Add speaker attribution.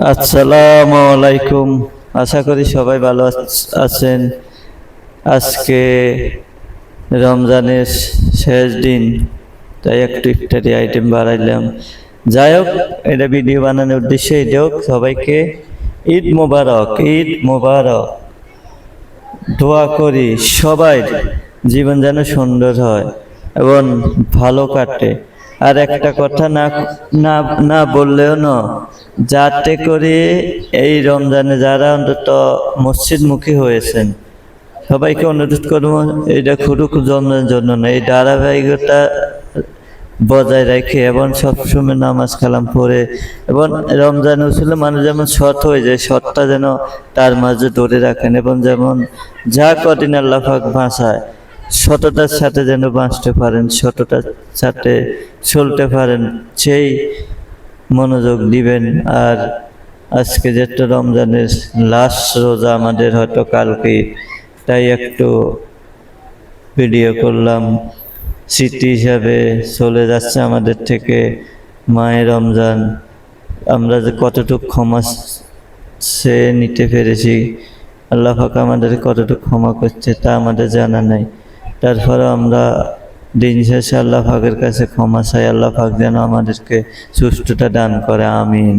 Speaker 1: আসসালামু আলাইকুম। আশা করি সবাই ভালো আছেন। আজকে রমজানের শেষ দিন, তাই একটু ইফতারি আইটেম বাড়াইলাম। যাই হোক, এটা ভিডিও বানানোর উদ্দেশ্যে হোক, সবাইকে ঈদ মোবারক, ঈদ মোবারক। দোয়া করি সবাই জীবন যেন সুন্দর হয় এবং ভালো কাটে। আর একটা কথা না না না বললেও না, যাতে করে এই রমজানে যারা অন্তত মসজিদমুখী হয়েছেন সবাইকে অনুরোধ করবো, এটা শুধু রমজানের জন্য না, এই ধারাবাহিকতা বজায় রেখে এবং সবসময় নামাজ কালাম পড়ে এবং রমজান উসুলে মানুষ যেমন সৎ হয়ে যায়, সৎটা যেন তার মাঝে ধরে রাখেন এবং যেমন যা কদিন আল্লাহ পাক বাঁচায় সততার সাথে যেন বাঁচতে পারেন, সততার সাথে চলতে পারেন, সেই মনোযোগ দিবেন। আর আজকে যেটা রমজানের লাস্ট রোজা আমাদের, হয়তো কালকে, তাই একটু ভিডিও করলাম। স্মৃতি হিসাবে চলে যাচ্ছে আমাদের থেকে মায়ের রমজান। আমরা যে কতটুকু ক্ষমা সে নিতে পেরেছি, আল্লাহ পাক আমাদের কতটুকু ক্ষমা করছে তা আমাদের জানা নাই। তারপরে আমরা দিন শেষে আল্লাহ পাকের কাছে ক্ষমা চাই, আল্লাহ পাক যেন আমাদেরকে সুস্থতা দান করে। আমিন।